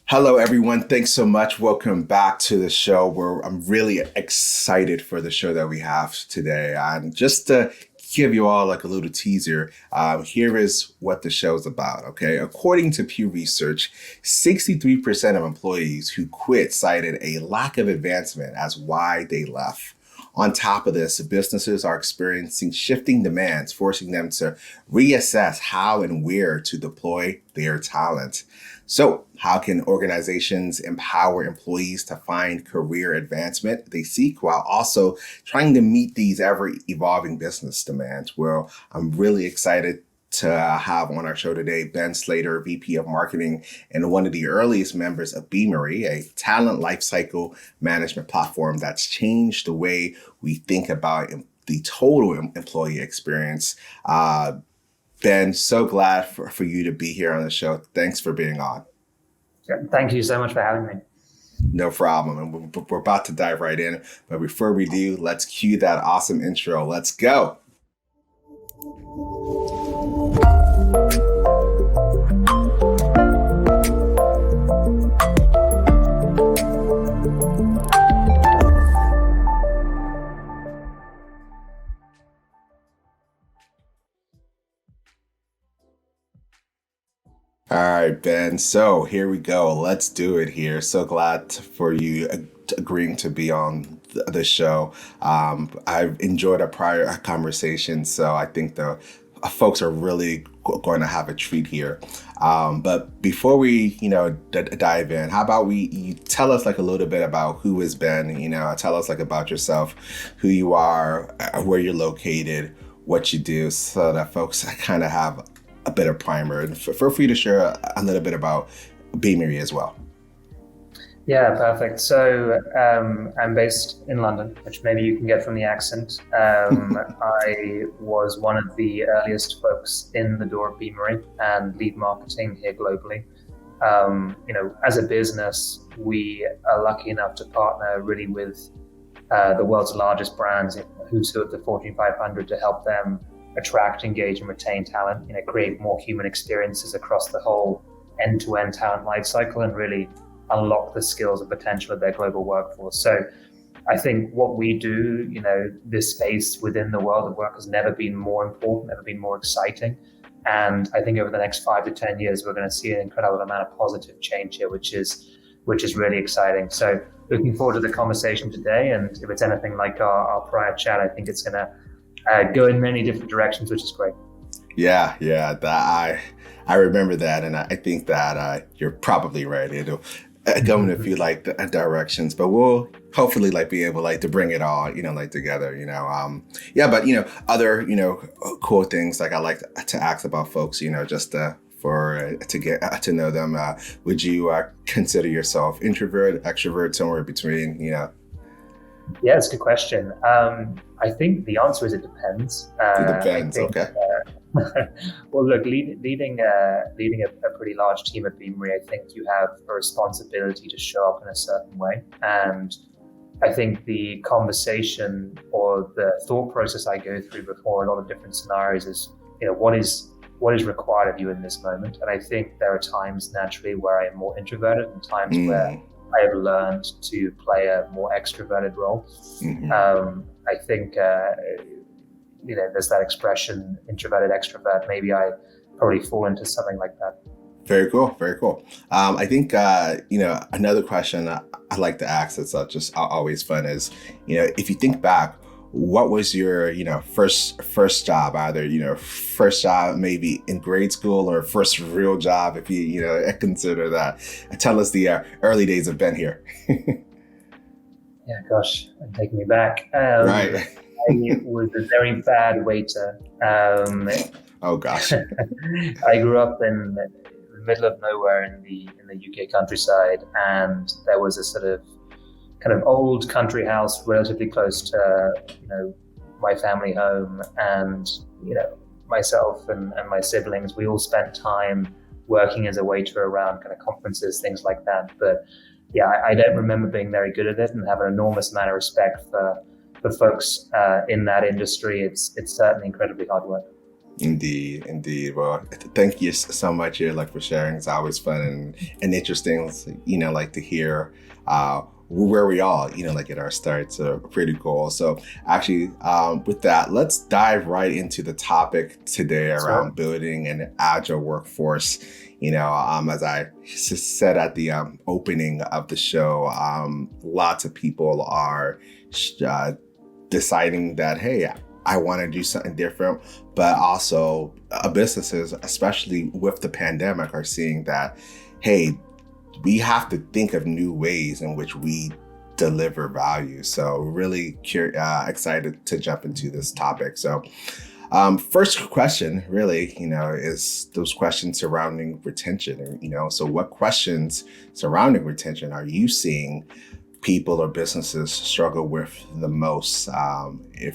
Hello, everyone. Thanks so much. Welcome back to the show where I'm really excited for the show that we have today. And just to give you all like a little teaser, here is what the show's about. Okay. According to Pew Research, 63% of employees who quit cited a lack of advancement as why they left. On top of this, businesses are experiencing shifting demands, forcing them to reassess how and where to deploy their talent. So, how can organizations empower employees to find career advancement they seek while also trying to meet these ever evolving business demands? Well, I'm really excited to have on our show today Ben Slater, VP of Marketing and one of the earliest members of Beamery, a talent lifecycle management platform that's changed the way we think about the total employee experience. Ben, so glad for you to be here on the show. Thanks for being on. Thank you so much for having me. No problem. And we're about to dive right in. But before we do, let's cue that awesome intro. Let's go. All right, Ben. So here we go. Let's do it here. So glad for you agreeing to be on the show. I've enjoyed our prior conversation, so I think the folks are really going to have a treat here. But before we, dive in, how about you tell us like a little bit about who is Ben? Tell us like about yourself, who you are, where you're located, what you do, so that folks kind of have a bit of primer, and feel free to share a little bit about Beamery as well. Yeah, perfect. So I'm based in London, which maybe you can get from the accent. I was one of the earliest folks in the door of Beamery and lead marketing here globally. As a business, we are lucky enough to partner really with the world's largest brands, who's who of the Fortune 500, to help them attract, engage, and retain talent, create more human experiences across the whole end-to-end talent lifecycle and really unlock the skills and potential of their global workforce. So I think what we do, this space within the world of work has never been more important, never been more exciting. And I think over the next 5 to 10 years, we're going to see an incredible amount of positive change here, which is really exciting. So looking forward to the conversation today. And if it's anything like our prior chat, I think it's going to go in many different directions, which is great. Yeah, that I remember that, and I think that you're probably right. It'll go in a few directions, but we'll hopefully be able to bring it all together. But other cool things I like to ask about folks. Just to get to know them. Would you consider yourself introvert, extrovert, somewhere between? Yeah, it's a good question. I think the answer is it depends. It depends. Okay. Well, look, leading a pretty large team at Beamery, I think you have a responsibility to show up in a certain way. And I think the conversation or the thought process I go through before a lot of different scenarios is, what is required of you in this moment? And I think there are times naturally where I am more introverted and times where I have learned to play a more extroverted role. Mm-hmm. I think, there's that expression, introverted, extrovert. Maybe I probably fall into something like that. Very cool. Very cool. I think, another question I like to ask that's just always fun is, if you think back, what was your, first job, either, first job maybe in grade school or first real job, if you, consider that. Tell us the early days of Ben here. Yeah, gosh, I'm taking me back. Right. I was a very bad waiter. Oh gosh. I grew up in the middle of nowhere in the UK countryside, and there was a sort of kind of old country house relatively close to my family home, and myself and my siblings, we all spent time working as a waiter around kind of conferences, things like that. But yeah, I don't remember being very good at it, and have an enormous amount of respect for folks in that industry. It's certainly incredibly hard work. Indeed, indeed. Well, thank you so much here, like for sharing. It's always fun and interesting, like to hear where we all, like at our start. So pretty cool. So actually, with that, let's dive right into the topic today Sure. around building an agile workforce. As I said at the opening of the show, lots of people are deciding that, hey, I want to do something different, but also businesses, especially with the pandemic, are seeing that, hey, we have to think of new ways in which we deliver value. So really excited to jump into this topic. So first question really, is those questions surrounding retention. So what questions surrounding retention are you seeing people or businesses struggle with the most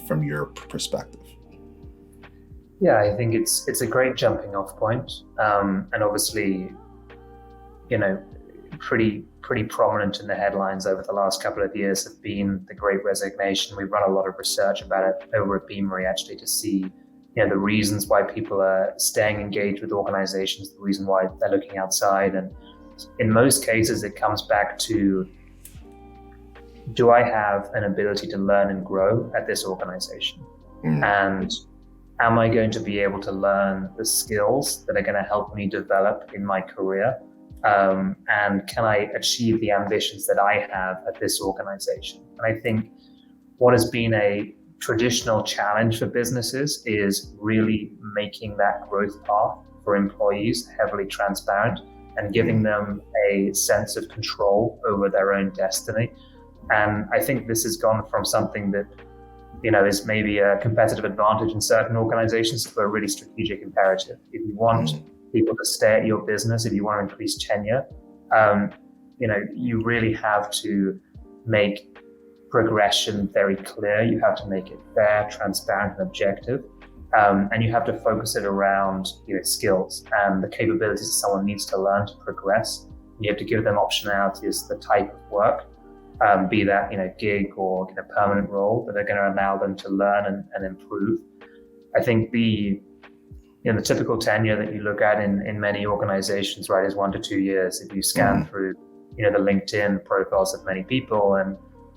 from your perspective? Yeah, I think it's a great jumping off point, and obviously, pretty prominent in the headlines over the last couple of years have been the Great Resignation. We've run a lot of research about it over at Beamery actually to see, the reasons why people are staying engaged with organizations, the reason why they're looking outside, and in most cases it comes back to, do I have an ability to learn and grow at this organization? And am I going to be able to learn the skills that are going to help me develop in my career? And can I achieve the ambitions that I have at this organization? And I think what has been a traditional challenge for businesses is really making that growth path for employees heavily transparent and giving them a sense of control over their own destiny. And I think this has gone from something that, is maybe a competitive advantage in certain organizations to a really strategic imperative. If you want people to stay at your business, if you want to increase tenure, you really have to make progression very clear. You have to make it fair, transparent, and objective. And you have to focus it around skills and the capabilities that someone needs to learn to progress. You have to give them optionality as to the type of work. Be that gig or permanent role that are going to allow them to learn and improve. I think the typical tenure that you look at in many organizations, right, is 1 to 2 years. If you scan through the LinkedIn profiles of many people, and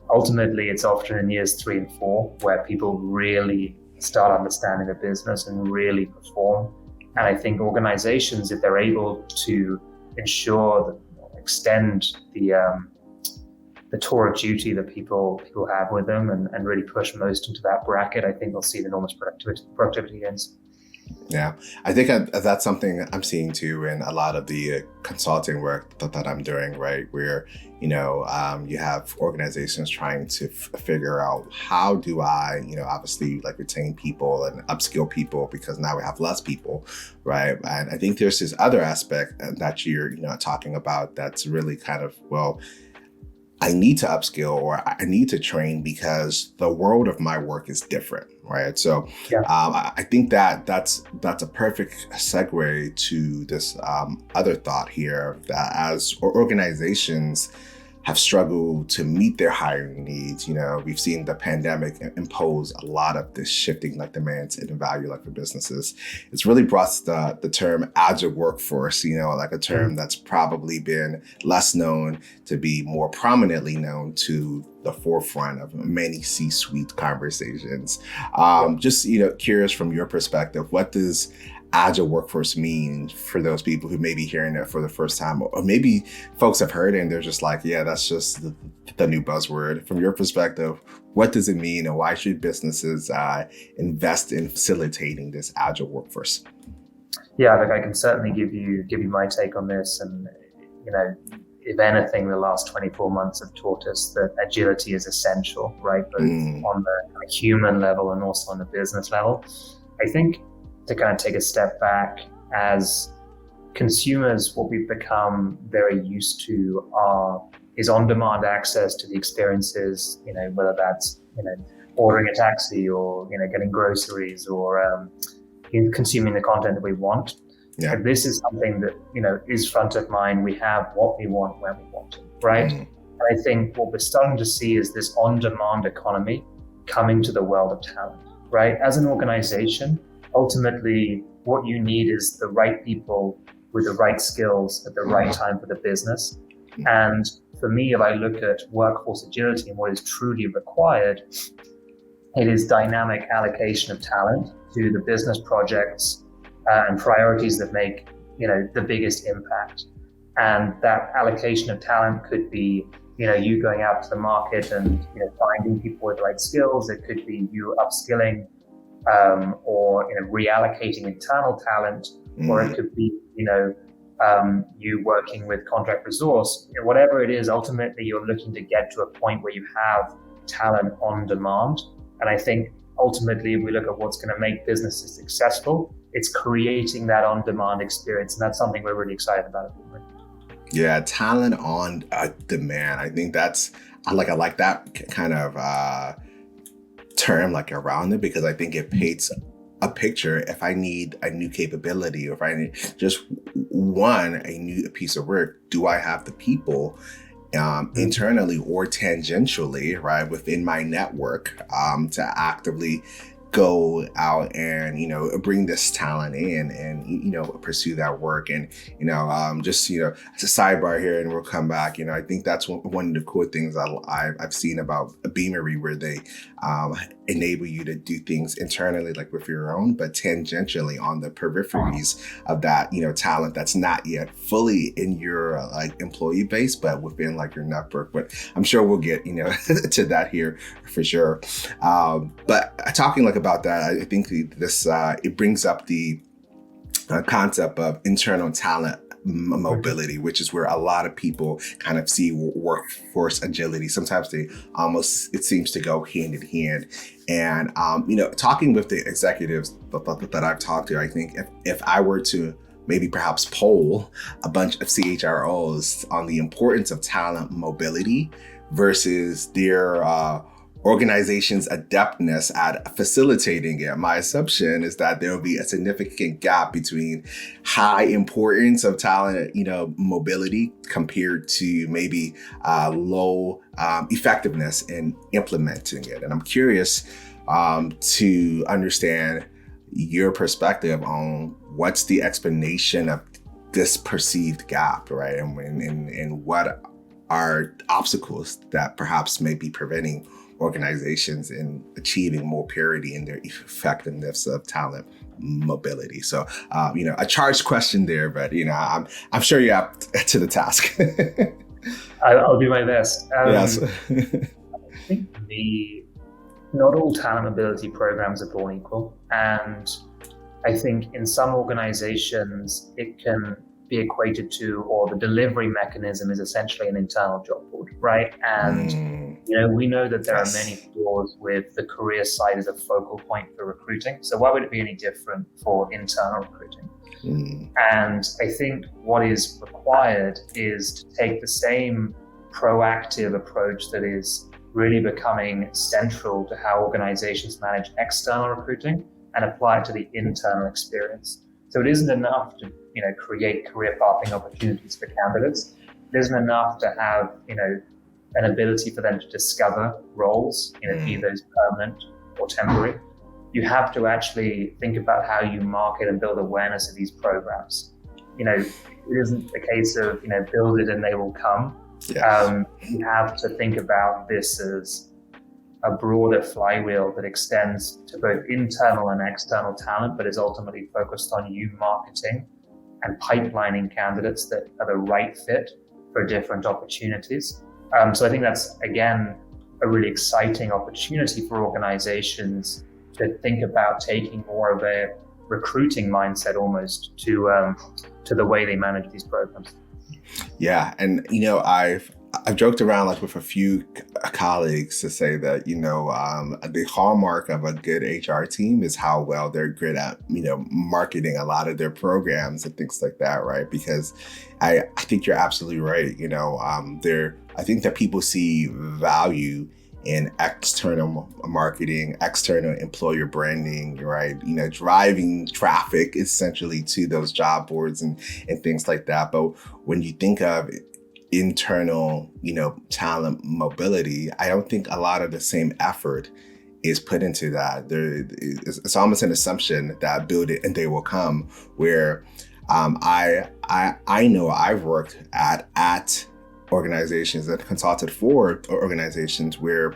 ultimately it's often in years 3 and 4 where people really start understanding the business and really perform. And I think organizations, if they're able to ensure that extend the tour of duty that people have with them and really push most into that bracket, I think we'll see enormous productivity gains. Yeah, I think that's something I'm seeing too in a lot of the consulting work that I'm doing, right? Where, you have organizations trying to figure out how do I, obviously like retain people and upskill people because now we have less people, right? And I think there's this other aspect that you're, talking about that's really kind of, well, I need to upskill or I need to train because the world of my work is different, right? So Yeah. I think that's a perfect segue to this other thought here that as organizations have struggled to meet their hiring needs, we've seen the pandemic impose a lot of this shifting like demands and value like for businesses. It's really brought the term Agile Workforce, like a term that's probably been less known to be more prominently known to the forefront of many C-suite conversations. Just, curious from your perspective, what does Agile Workforce mean for those people who may be hearing it for the first time, or maybe folks have heard it and they're just like, yeah, that's just the new buzzword. From your perspective, what does it mean and why should businesses invest in facilitating this Agile Workforce? Yeah, look, I can certainly give you my take on this. And, if anything, the last 24 months have taught us that agility is essential, right? Both on the human level and also on the business level. I think to kind of take a step back, as consumers, what we've become very used to is on-demand access to the experiences, whether that's, ordering a taxi or, getting groceries or consuming the content that we want. Yeah. And this is something that, is front of mind. We have what we want when we want it, right? And I think what we're starting to see is this on-demand economy coming to the world of talent, right? As an organization, ultimately what you need is the right people with the right skills at the right time for the business. And for me, if I look at workforce agility and what is truly required, it is dynamic allocation of talent to the business projects and priorities that make, the biggest impact. And that allocation of talent could be, you going out to the market and, finding people with the right skills. It could be you upskilling or reallocating internal talent, or it could be, you working with contract resource. Whatever it is, ultimately you're looking to get to a point where you have talent on demand. And I think ultimately, if we look at what's going to make businesses successful, it's creating that on-demand experience, and that's something we're really excited about. Yeah, talent on demand. I think that's I like that kind of term around it, because I think it paints a picture. If I need a new capability, or if I need just a new piece of work, do I have the people internally or tangentially, right, within my network to actively go out and bring this talent in and pursue that work? And just as a sidebar here, and we'll come back. I think that's one of the cool things I've seen about Beamery, where they enable you to do things internally, like with your own, but tangentially on the peripheries of that talent that's not yet fully in your employee base, but within your network. But I'm sure we'll get to that here for sure. But talking about that, I think this it brings up the concept of internal talent mobility, which is where a lot of people kind of see workforce agility. Sometimes it seems to go hand in hand. And talking with the executives that I've talked to, I think if I were to maybe perhaps poll a bunch of CHROs on the importance of talent mobility versus their organization's adeptness at facilitating it, my assumption is that there will be a significant gap between high importance of talent, mobility compared to maybe low effectiveness in implementing it. And I'm curious to understand your perspective on what's the explanation of this perceived gap, right? And what are obstacles that perhaps may be preventing organizations in achieving more parity in their effectiveness of talent mobility. So, a charged question there, but I'm sure you're up to the task. I'll do my best. Yes. I think not all talent mobility programs are born equal, and I think in some organizations it can be equated to, or the delivery mechanism is essentially an internal job board, right? And we know that there are many flaws with the career side as a focal point for recruiting. So why would it be any different for internal recruiting? And I think what is required is to take the same proactive approach that is really becoming central to how organizations manage external recruiting and apply it to the internal experience. So it isn't enough to create career pathing opportunities for candidates. It isn't enough to have an ability for them to discover roles, be those permanent or temporary. You have to actually think about how you market and build awareness of these programs. It isn't a case of build it and they will come. Yes. You have to think about this as a broader flywheel that extends to both internal and external talent, but is ultimately focused on you marketing and pipelining candidates that are the right fit for different opportunities. So I think that's, again, a really exciting opportunity for organizations to think about taking more of a recruiting mindset almost to the way they manage these programs. Yeah, and I've joked around with a few colleagues to say that the hallmark of a good HR team is how well they're good at marketing a lot of their programs and things like that, right? Because I think you're absolutely right. I think that people see value in external marketing, external employer branding, right? Driving traffic essentially to those job boards and things like that. But when you think of internal, talent mobility, I don't think a lot of the same effort is put into that. It's almost an assumption that build it and they will come. Where I know I've worked at organizations and consulted for organizations where,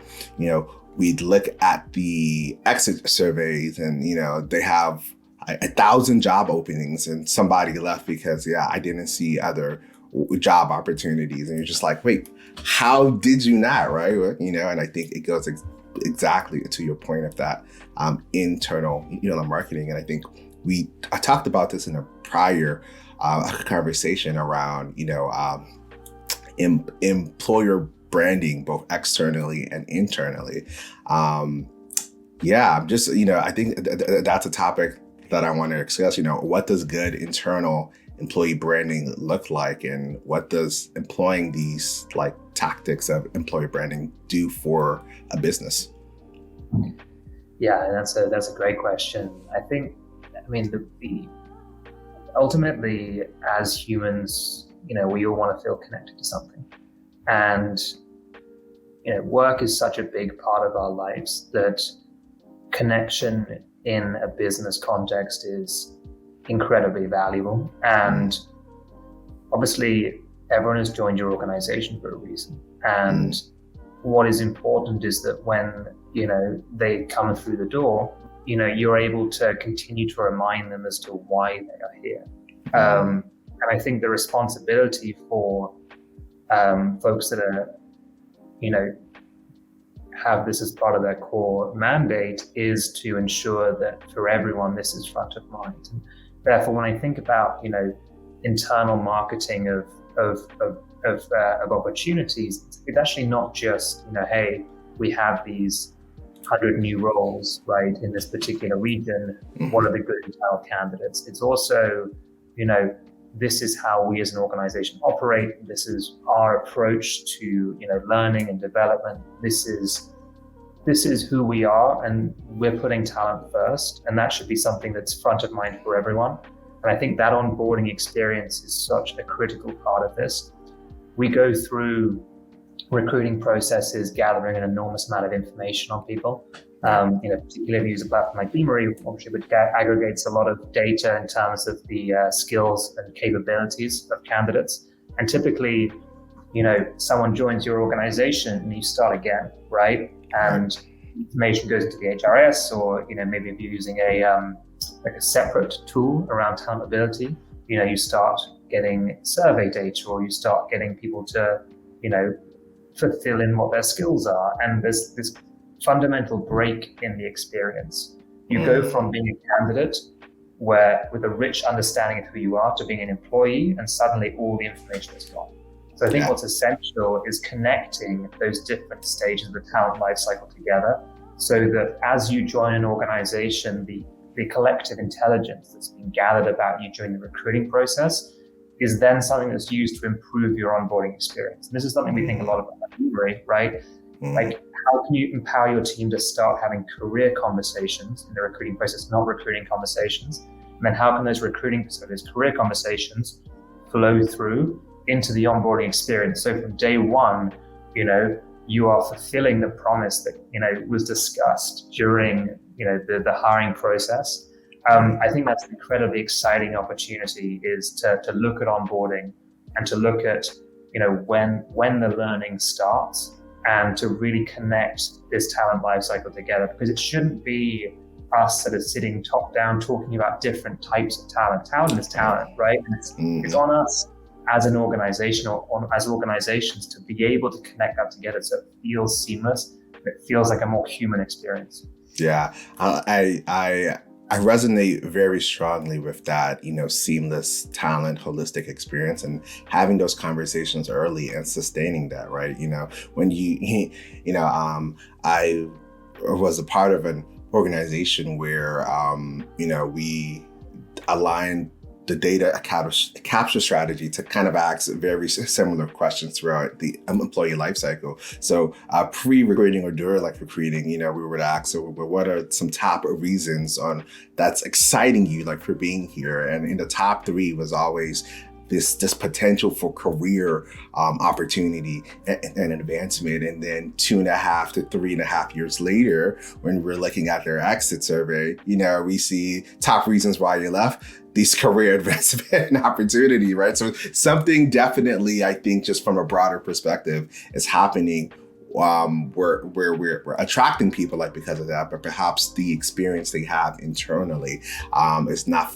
we'd look at the exit surveys and, they have 1,000 job openings and somebody left because, I didn't see other job opportunities. And you're just like, wait, how did you not, right? And I think it goes exactly to your point of that internal, marketing. And I think I talked about this in a prior conversation around, employer branding, both externally and internally. I'm just, I think that's a topic that I want to discuss. What does good internal employee branding look like, and what does employing these like tactics of employee branding do for a business? Yeah, that's a great question. The ultimately, as humans, we all want to feel connected to something, and work is such a big part of our lives that connection in a business context is incredibly valuable. And obviously, everyone has joined your organization for a reason. And what is important is that when they come through the door, you're able to continue to remind them as to why they are here. And I think the responsibility for folks that are, have this as part of their core mandate is to ensure that for everyone, this is front of mind. And therefore, when I think about, internal marketing of opportunities, it's actually not just, hey, we have these 100 new roles, right, in this particular region. What are the good internal candidates? It's also, this is how we as an organization operate. This is our approach to, learning and development. This is who we are, and we're putting talent first. And that should be something that's front of mind for everyone. And I think that onboarding experience is such a critical part of this. We go through recruiting processes, gathering an enormous amount of information on people. Particularly if you use a platform like Beamery, obviously, which aggregates a lot of data in terms of the skills and capabilities of candidates. And typically, someone joins your organization and you start again, right? And information goes into the HRS, or maybe if you're using a separate tool around talent ability, you start getting survey data, or you start getting people to, fulfill in what their skills are. And there's this fundamental break in the experience. You go from being a candidate with a rich understanding of who you are to being an employee, and suddenly all the information is gone. So I think what's essential is connecting those different stages of the talent lifecycle together, so that as you join an organization, the collective intelligence that's been gathered about you during the recruiting process is then something that's used to improve your onboarding experience. And this is something we think a lot about at Beamery, right? Like, how can you empower your team to start having career conversations in the recruiting process, not recruiting conversations? And then how can those career conversations flow through into the onboarding experience? So from day one, you are fulfilling the promise that, was discussed during, the hiring process. I think that's an incredibly exciting opportunity, is to look at onboarding and to look at, when the learning starts, and to really connect this talent lifecycle together, because it shouldn't be us that are sitting top down talking about different types of talent. Talent is talent, right? And it's on us as an organization, or as organizations, to be able to connect that together so it feels seamless, it feels like a more human experience. Yeah, I resonate very strongly with that, seamless talent, holistic experience, and having those conversations early and sustaining that, right? When I was a part of an organization where, we aligned the data capture strategy to kind of ask very similar questions throughout the employee lifecycle. So pre-recruiting or during recruiting, we would ask, so what are some top reasons on that's exciting you for being here? And in the top 3 was always this potential for career opportunity and advancement. And then 2.5 to 3.5 years later, when we're looking at their exit survey, we see top reasons why you left, these career advancement opportunity, right? So something definitely, I think, just from a broader perspective, is happening where we're attracting people because of that, but perhaps the experience they have internally is not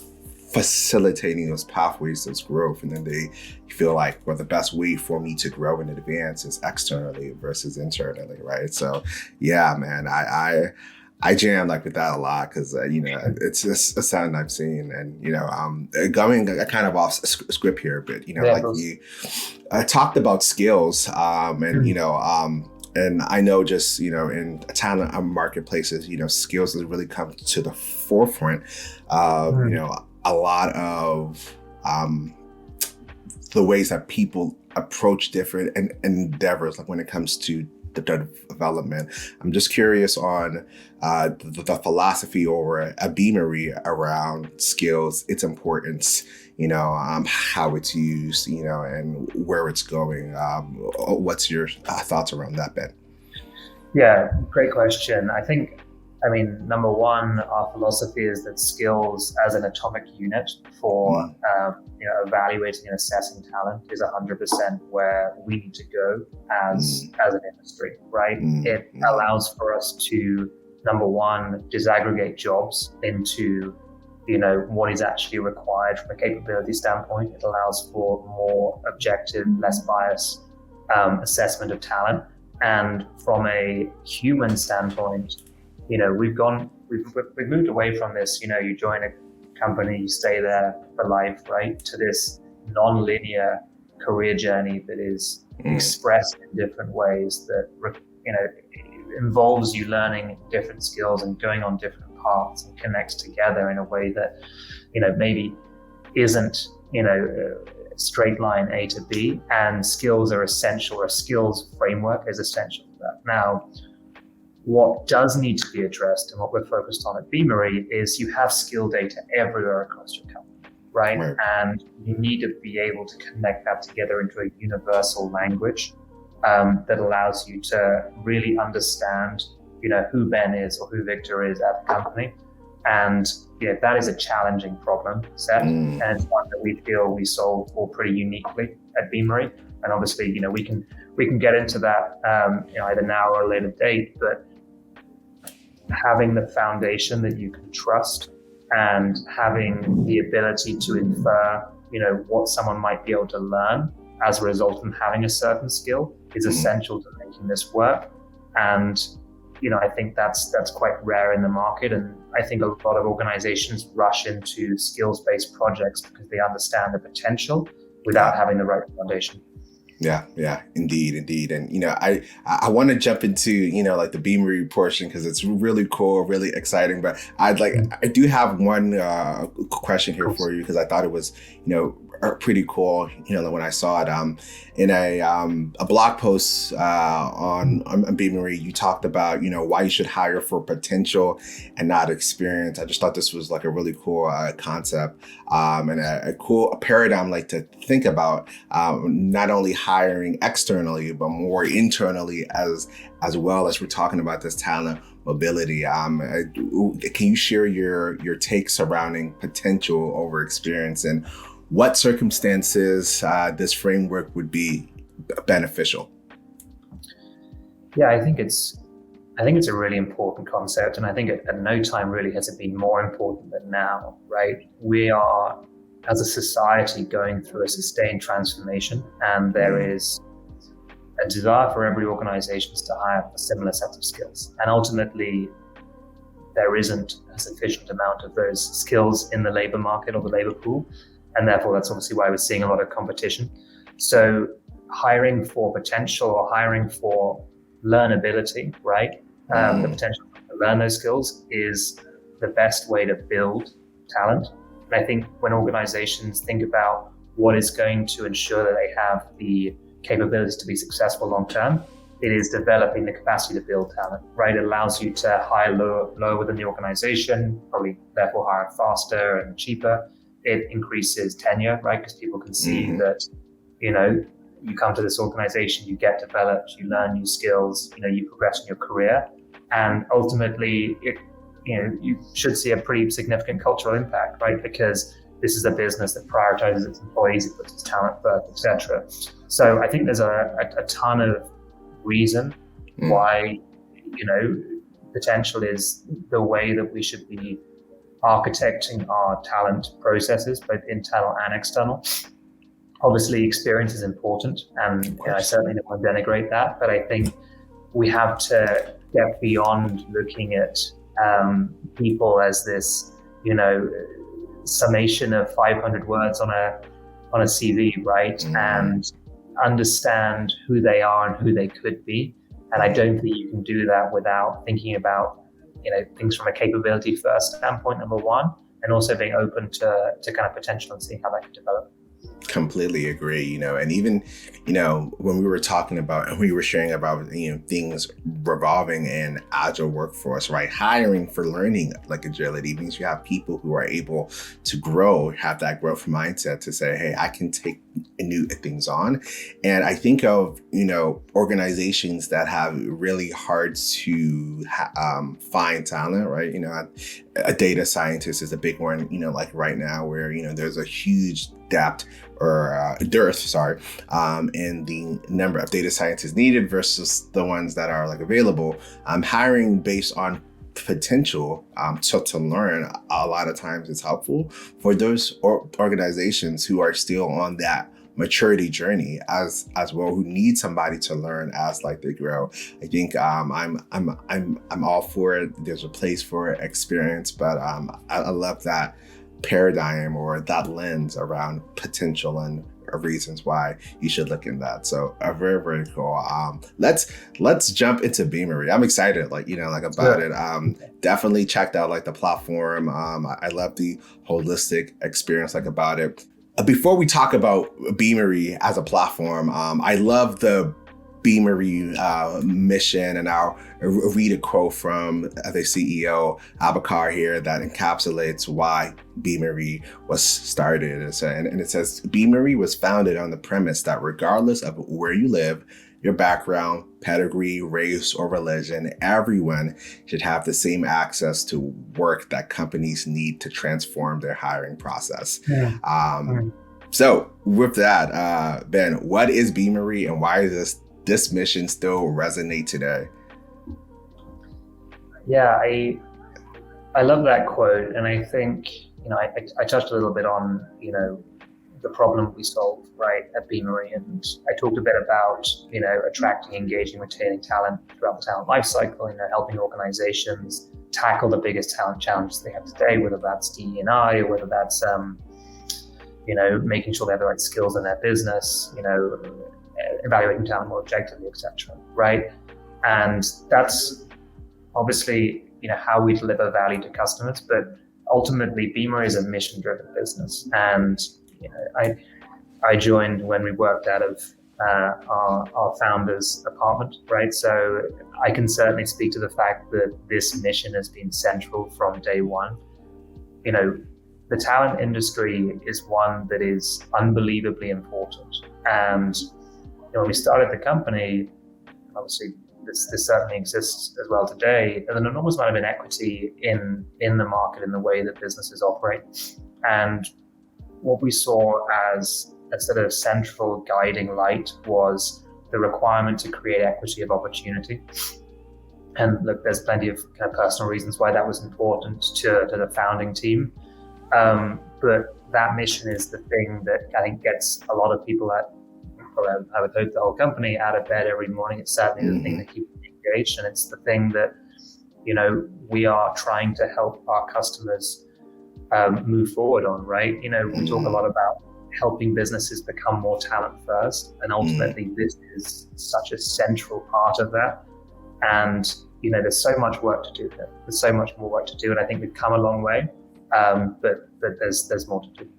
facilitating those pathways, those growth, and then they feel like, well, the best way for me to grow and advance is externally versus internally, right? So yeah, man, I jam with that a lot because it's just a sound I've seen, and going kind of off script here, but you talked about skills, and I know just in talent marketplaces, skills has really come to the forefront of a lot of the ways that people approach different endeavors, when it comes to the development. I'm just curious on the philosophy over a Beamery around skills, its importance, how it's used, and where it's going. What's your thoughts around that, Ben? Yeah, great question. Number one, our philosophy is that skills as an atomic unit for evaluating and assessing talent is 100% where we need to go as an industry, right? It allows for us to, number one, disaggregate jobs into what is actually required from a capability standpoint. It allows for more objective, less biased assessment of talent. And from a human standpoint, we've moved away from this, you join a company, you stay there for life, right? To this non-linear career journey that is expressed in different ways that, involves you learning different skills and going on different paths and connects together in a way that, maybe isn't, a straight line A to B, and skills are essential, or a skills framework is essential for that. Now, what does need to be addressed and what we're focused on at Beamery is you have skill data everywhere across your company, right? And you need to be able to connect that together into a universal language that allows you to really understand, who Ben is or who Victor is at the company. And that is a challenging problem set, and it's one that we feel we solve for pretty uniquely at Beamery. And obviously, we can get into that either now or a later date, but having the foundation that you can trust and having the ability to infer, what someone might be able to learn as a result of having a certain skill is essential to making this work. And, I think that's quite rare in the market. And I think a lot of organizations rush into skills-based projects because they understand the potential without having the right foundation. Yeah, indeed. And, I want to jump into, the Beamery portion because it's really cool, really exciting. But I do have one question here for you because I thought it was, pretty cool, when I saw it in a blog post on Beamery. You talked about, why you should hire for potential and not experience. I just thought this was a really cool concept and a cool paradigm to think about, not only hiring externally, but more internally as well as we're talking about this talent mobility. Can you share your take surrounding potential over experience and what circumstances this framework would be beneficial? Yeah, I think it's a really important concept, and I think at no time really has it been more important than now, right? We are, as a society, going through a sustained transformation, and there is a desire for every organization to hire a similar set of skills. And ultimately, there isn't a sufficient amount of those skills in the labor market or the labor pool. And therefore, that's obviously why we're seeing a lot of competition. So hiring for potential or hiring for learnability, right? The potential to learn those skills is the best way to build talent. And I think when organizations think about what is going to ensure that they have the capabilities to be successful long-term, it is developing the capacity to build talent, right? It allows you to hire lower within the organization, probably therefore hire faster and cheaper. it increases tenure, right? Because people can see that, you know, you come to this organization, you get developed, you learn new skills, you know, you progress in your career, and ultimately, you should see a pretty significant cultural impact, right? Because this is a business that prioritizes its employees, it puts its talent first, etc. So I think there's a ton of reason why, you know, potential is the way that we should be architecting our talent processes, both internal and external. Obviously, experience is important, and I certainly don't want to denigrate that, but I think we have to get beyond looking at people as this, you know, summation of 500 words on a CV, right? And understand who they are and who they could be. And I don't think you can do that without thinking about, you know, things from a capability first standpoint, number one, and also being open to kind of potential and seeing how that could develop. Completely agree, you know, and even, you know, when we were talking about and we were sharing about, you know, things revolving in Agile Workforce, right? Hiring for learning like agility means you have people who are able to grow, have that growth mindset to say, hey, I can take new things on. And I think of, you know, organizations that have really hard to find talent, right? You know, a data scientist is a big one, you know, like right now where, you know, there's a huge dearth in the number of data scientists needed versus the ones that are like available. Hiring based on potential to learn a lot of times is helpful for those organizations who are still on that maturity journey as well, who need somebody to learn as like they grow. I think I'm all for it. There's a place for experience, but I love that paradigm or that lens around potential and reasons why you should look in that. So very, very cool. Let's jump into Beamery. I'm excited, like, you know, like about it. Definitely checked out like the platform. I love the holistic experience like about it. Before we talk about Beamery as a platform, I love the Beamery mission, and I'll read a quote from the CEO, Abakar here, that encapsulates why Beamery was started. And it says, Beamery was founded on the premise that regardless of where you live, your background, pedigree, race, or religion, everyone should have the same access to work that companies need to transform their hiring process. So with that, Ben, what is Beamery and why does this mission still resonate today? Yeah, I love that quote, and I think, you know, I touched a little bit on, you know, the problem we solve, right, at Beamery, and I talked a bit about, you know, attracting, engaging, retaining talent throughout the talent lifecycle, you know, helping organizations tackle the biggest talent challenges they have today, whether that's DE&I or whether that's, you know, making sure they have the right skills in their business, you know, evaluating talent more objectively, etc. Right, and that's obviously, you know, how we deliver value to customers. But ultimately, Beamery is a mission-driven business, and you know, I joined when we worked out of our founder's apartment, right? So I can certainly speak to the fact that this mission has been central from day one. You know, the talent industry is one that is unbelievably important, and when we started the company, obviously this certainly exists as well today, there's an enormous amount of inequity in the market, in the way that businesses operate. And what we saw as a sort of central guiding light was the requirement to create equity of opportunity. And look, there's plenty of kind of personal reasons why that was important to the founding team. But that mission is the thing that I think gets a lot of people I would hope the whole company out of bed every morning. It's certainly the thing that keeps me engaged, and it's the thing that, you know, we are trying to help our customers move forward on, right? You know, we talk a lot about helping businesses become more talent first, and ultimately this is such a central part of that. And, you know, there's so much work to do there. There's so much more work to do, and I think we've come a long way, but there's more to do.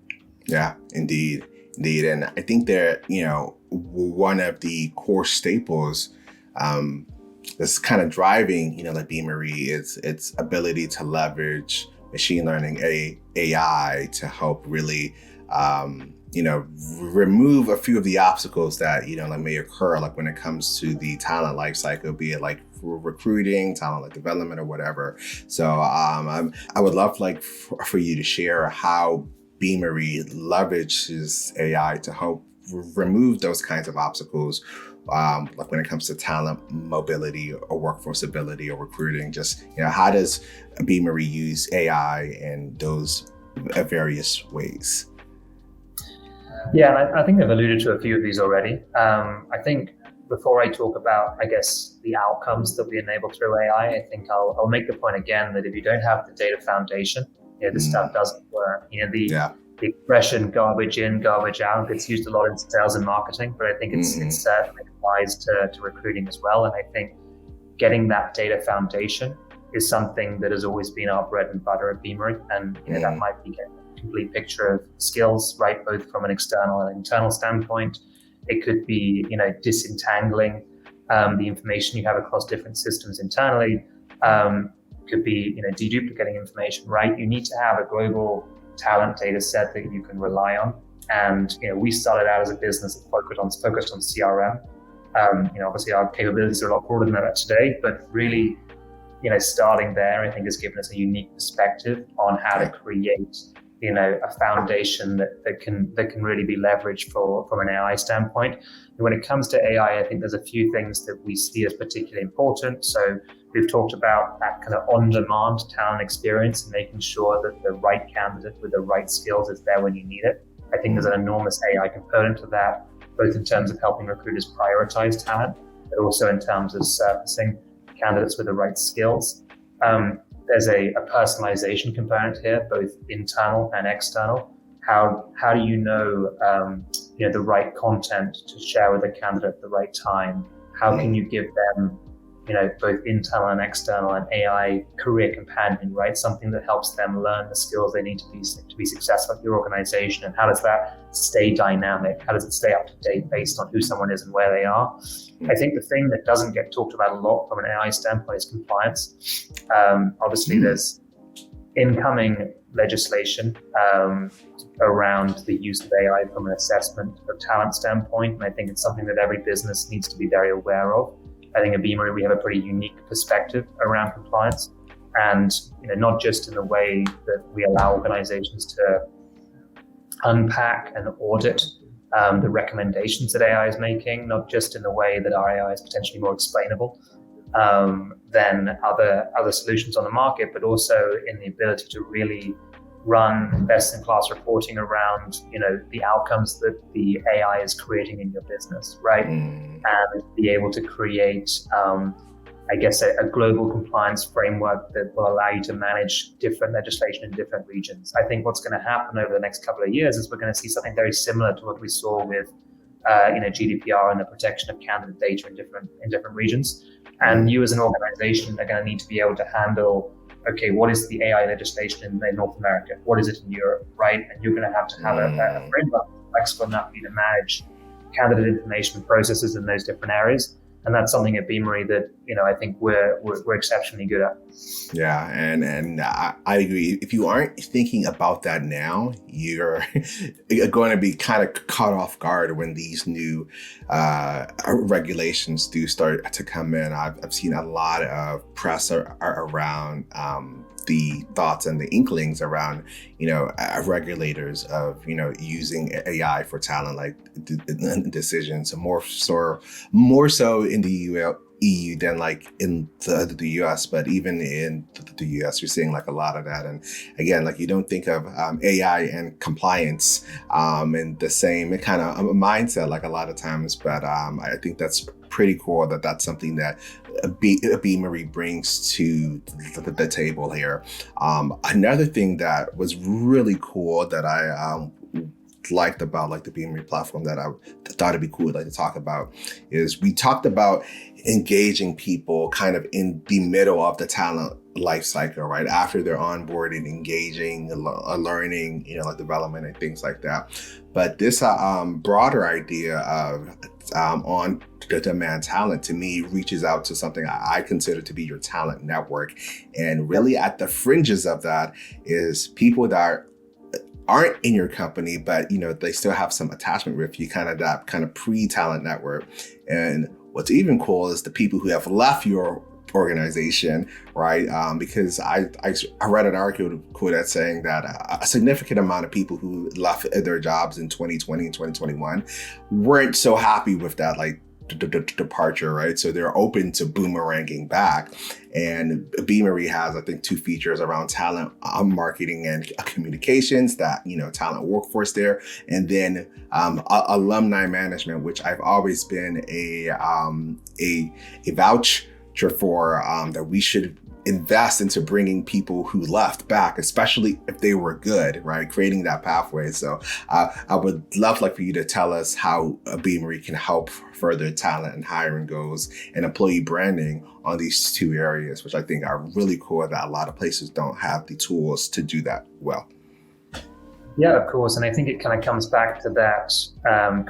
Yeah, indeed. And I think that, you know, one of the core staples that's kind of driving, you know, like Beamery is its ability to leverage machine learning, AI to help really, remove a few of the obstacles that, like may occur, like when it comes to the talent life cycle, be it like recruiting, talent like development or whatever. So I would love like for you to share how Beamery leverages AI to help remove those kinds of obstacles, like when it comes to talent mobility or workforce ability or recruiting. Just, how does Beamery use AI in those various ways? Yeah, and I think I've alluded to a few of these already. I think before I talk about, I guess, the outcomes that we enable through AI, I think I'll make the point again that if you don't have the data foundation, this stuff doesn't work. The expression garbage in, garbage out gets used a lot in sales and marketing, but I think it certainly applies to recruiting as well. And I think getting that data foundation is something that has always been our bread and butter at Beamery. And that might be getting a complete picture of skills, right? Both from an external and internal standpoint. It could be, disentangling the information you have across different systems internally. Could be, deduplicating information, right? You need to have a global talent data set that you can rely on. And, we started out as a business that focused on CRM. Obviously our capabilities are a lot broader than that today, but really, starting there, I think has given us a unique perspective on how to create, a foundation that can really be leveraged from an AI standpoint. And when it comes to AI, I think there's a few things that we see as particularly important. So we've talked about that kind of on-demand talent experience and making sure that the right candidate with the right skills is there when you need it. I think there's an enormous AI component to that, both in terms of helping recruiters prioritize talent, but also in terms of surfacing candidates with the right skills. There's a personalization component here, both internal and external. How do you know, the right content to share with a candidate at the right time? How can you give them, both internal and external, an AI career companion, right? Something that helps them learn the skills they need to be successful at your organization. And how does that stay dynamic? How does it stay up to date based on who someone is and where they are? I think the thing that doesn't get talked about a lot from an AI standpoint is compliance. Obviously, there's incoming legislation around the use of AI from an assessment of talent standpoint. And I think it's something that every business needs to be very aware of. I think at Beamery, we have a pretty unique perspective around compliance, and not just in the way that we allow organizations to unpack and audit the recommendations that AI is making, not just in the way that our AI is potentially more explainable than other solutions on the market, but also in the ability to really run best-in-class reporting around, the outcomes that the AI is creating in your business, right? And be able to create, a global compliance framework that will allow you to manage different legislation in different regions. I think what's going to happen over the next couple of years is we're going to see something very similar to what we saw with, GDPR and the protection of candidate data in different regions. And you as an organization are going to need to be able to handle, okay, what is the AI legislation in North America? What is it in Europe, right? And you're going to have a framework flexible enough for you to manage candidate information processes in those different areas. And that's something at Beamery that, I think we're exceptionally good at. Yeah, and I agree. If you aren't thinking about that now, you're going to be kind of caught off guard when these new regulations do start to come in. I've seen a lot of press around the thoughts and the inklings around, regulators of, using AI for talent like decisions, more so in the EU than like in the US, but even in the US, you're seeing like a lot of that. And again, like you don't think of AI and compliance in the same kind of mindset like a lot of times, but I think that's pretty cool that that's something that Beamery brings to the table here. Another thing that was really cool that I liked about like the Beamery platform that I thought it'd be cool to talk about is we talked about engaging people kind of in the middle of the talent life cycle, right? After they're onboarded, engaging, learning, like development and things like that. But this broader idea of on the demand talent, to me, reaches out to something I consider to be your talent network. And really at the fringes of that is people that aren't in your company, but they still have some attachment with you, kind of that kind of pre-talent network. And what's even cool is the people who have left your organization, right? Because I read an article that's saying that a significant amount of people who left their jobs in 2020 and 2021 weren't so happy with that, like, departure, right? So they're open to boomeranging back. And Beamery has, I think, 2 features around talent marketing and communications, that, talent workforce there. And then alumni management, which I've always been a voucher for, that we should invest into bringing people who left back, especially if they were good, right? Creating that pathway. So I would love for you to tell us how Beamery can help further talent and hiring goals and employee branding on these 2 areas, which I think are really cool, that a lot of places don't have the tools to do that well. Yeah, of course. And I think it kind of comes back to that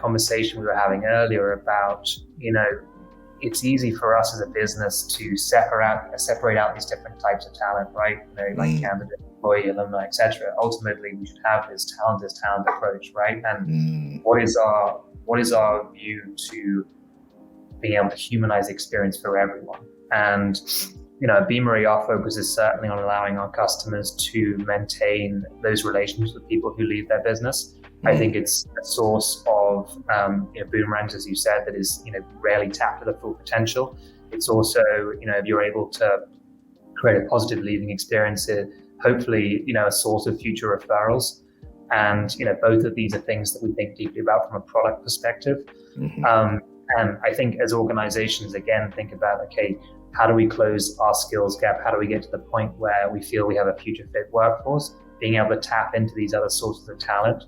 conversation we were having earlier about, it's easy for us as a business to separate out these different types of talent, right? Like candidate, employee, alumni, etc. Ultimately, we should have this talent approach, right? And what is our view to being able to humanize the experience for everyone? And at Beamery, our focus is certainly on allowing our customers to maintain those relationships with people who leave their business. I think it's a source of boomerangs, as you said, that is rarely tapped to the full potential. It's also if you're able to create a positive leaving experience, hopefully a source of future referrals. And both of these are things that we think deeply about from a product perspective. And I think as organizations, again, think about, okay, how do we close our skills gap? How do we get to the point where we feel we have a future fit workforce? Being able to tap into these other sources of talent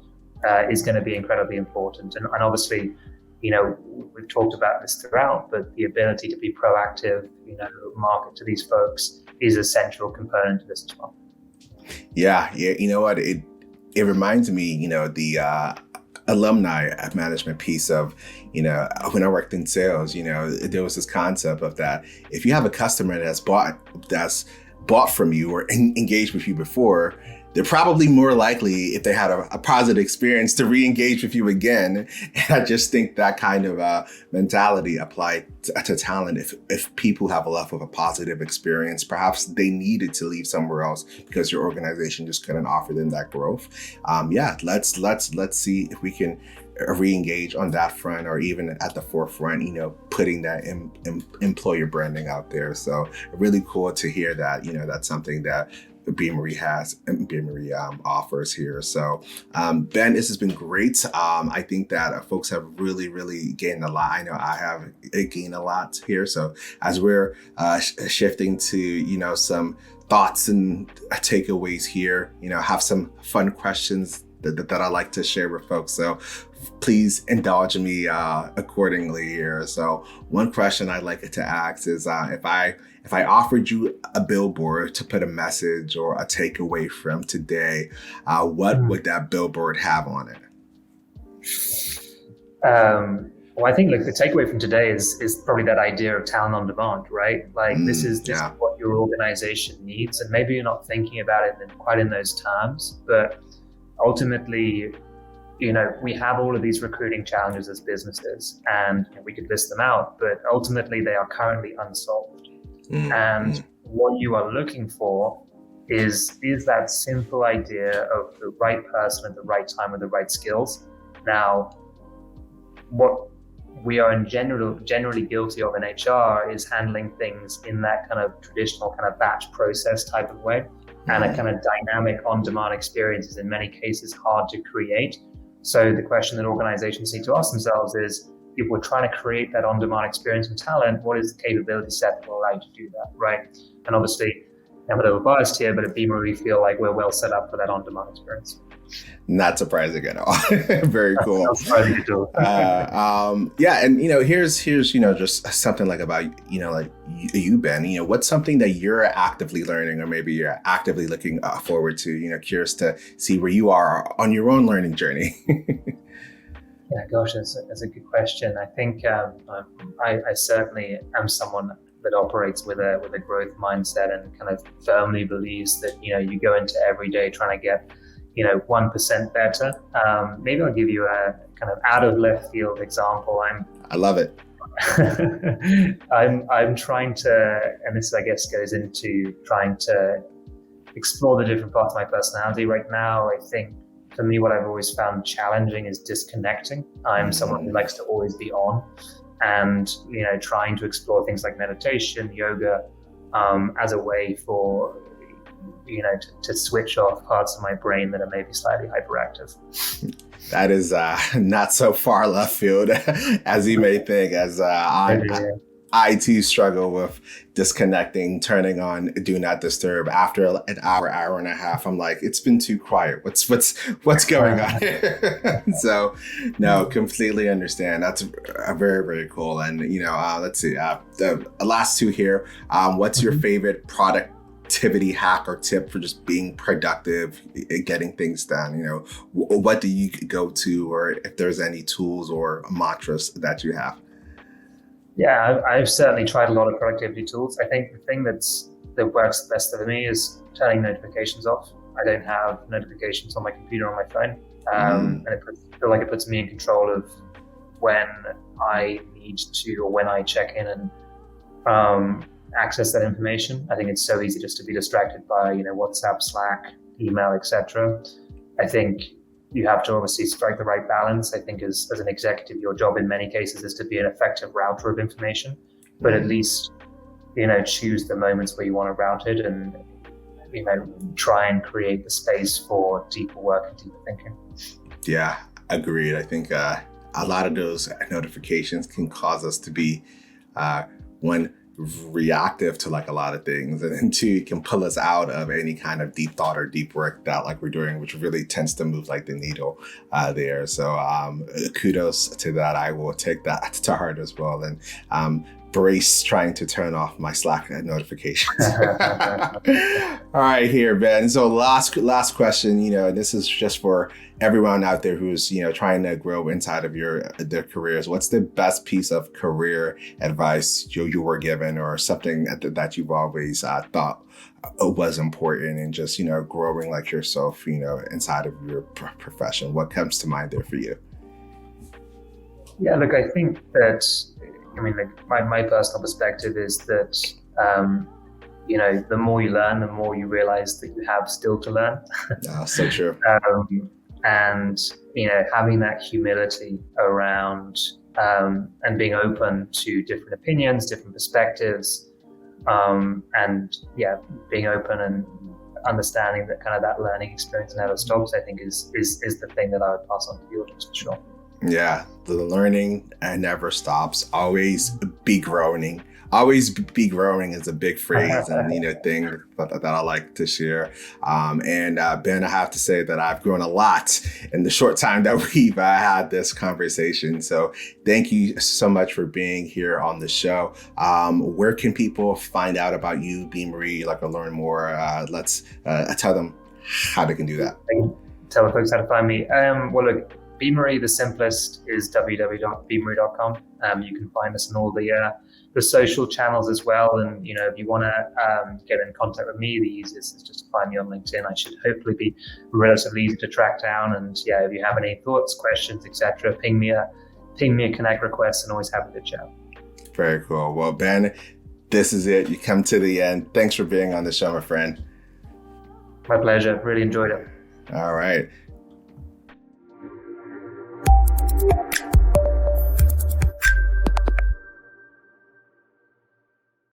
is going to be incredibly important. And obviously, we've talked about this throughout, but the ability to be proactive, market to these folks is a central component to this as well. Yeah. You know what? It reminds me, the alumni management piece of, when I worked in sales, there was this concept of that. If you have a customer that's bought from you or engaged with you before, they're probably more likely, if they had a positive experience, to re-engage with you again. And I just think that kind of mentality applied to talent. If people have left with a positive experience, perhaps they needed to leave somewhere else because your organization just couldn't offer them that growth. Let's see if we can re-engage on that front, or even at the forefront, putting that employer branding out there. So really cool to hear that, that's something that Beamery has and Beamery offers here. So Ben, this has been great. I think that folks have really gained a lot. I know I have gained a lot here. So as we're shifting to some thoughts and takeaways here, have some fun questions that I like to share with folks. So please indulge me accordingly here. So one question I'd like to ask is if I offered you a billboard to put a message or a takeaway from today, what would that billboard have on it? Well, I think the takeaway from today is probably that idea of talent on demand, right? This is what your organization needs, and maybe you're not thinking about it quite in those terms, but ultimately, we have all of these recruiting challenges as businesses, and we could list them out, but ultimately they are currently unsolved. And what you are looking for is that simple idea of the right person at the right time with the right skills. Now, what we are generally guilty of in HR is handling things in that kind of traditional kind of batch process type of way. And a kind of dynamic on-demand experience is in many cases hard to create. So the question that organizations need to ask themselves is, if we're trying to create that on-demand experience with talent, what is the capability set that will allow you to do that, right? And obviously, I'm a little biased here, but at Beamery, we feel like we're well set up for that on-demand experience. Not surprising at all. Very cool. Not surprising at all. And here's just something about you, Ben. What's something that you're actively learning, or maybe you're actively looking forward to? Curious to see where you are on your own learning journey. Yeah, gosh, that's a good question. I think I certainly am someone that operates with a growth mindset and kind of firmly believes that you go into every day trying to get 1% better. Maybe I'll give you a kind of out of left field example. I love it. I'm trying to, and this I guess goes into trying to explore the different parts of my personality. Right now, I think for me, what I've always found challenging is disconnecting. I'm someone who likes to always be on, and trying to explore things like meditation, yoga, as a way for to switch off parts of my brain that are maybe slightly hyperactive. That is not so far left field as you may think, as I too struggle with disconnecting, turning on do not disturb after an hour and a half. I'm like, it's been too quiet. What's going on here? So no, completely understand. That's very, very cool. And let's see, the last two here. What's your favorite productivity hack or tip for just being productive, getting things done? What do you go to, or if there's any tools or mantras that you have? Yeah, I've certainly tried a lot of productivity tools. I think the thing that works best for me is turning notifications off. I don't have notifications on my computer or on my phone, and I feel like it puts me in control of when I need to, or when I check in and access that information. I think it's so easy just to be distracted by WhatsApp, Slack, email, etc. I think you have to obviously strike the right balance. I think as an executive, your job in many cases is to be an effective router of information, but at least choose the moments where you want to route it, and try and create the space for deeper work and deeper thinking. Yeah, agreed. I think a lot of those notifications can cause us to be one, reactive to like a lot of things, and then two, it can pull us out of any kind of deep thought or deep work that like we're doing, which really tends to move like the needle there. So kudos to that. I will take that to heart as well, and brace trying to turn off my Slack notifications. All right, here, Ben. So last question. This is just for everyone out there who's trying to grow inside of their careers. What's the best piece of career advice you were given, or something that you've always thought was important in just growing like yourself inside of your profession? What comes to mind there for you? Yeah, look, I think that my personal perspective is that the more you learn, the more you realize that you have still to learn. So true. And having that humility around and being open to different opinions, different perspectives, and being open and understanding that kind of that learning experience never stops, I think is the thing that I would pass on to the audience for sure. Yeah, the learning never stops. Always be growing. Always be growing is a big phrase and thing that I like to share. And Ben, I have to say that I've grown a lot in the short time that we've had this conversation. So thank you so much for being here on the show. Where can people find out about you, Beamery, or learn more? Let's tell them how they can do that. Tell the folks how to find me. Well, look, Beamery, the simplest is www.beamery.com. You can find us in all the social channels as well. And, if you want to get in contact with me, the easiest is just to find me on LinkedIn. I should hopefully be relatively easy to track down. And if you have any thoughts, questions, etc., ping me a connect request, and always happy to chat. Very cool. Well, Ben, this is it. You come to the end. Thanks for being on the show, my friend. My pleasure. Really enjoyed it. All right.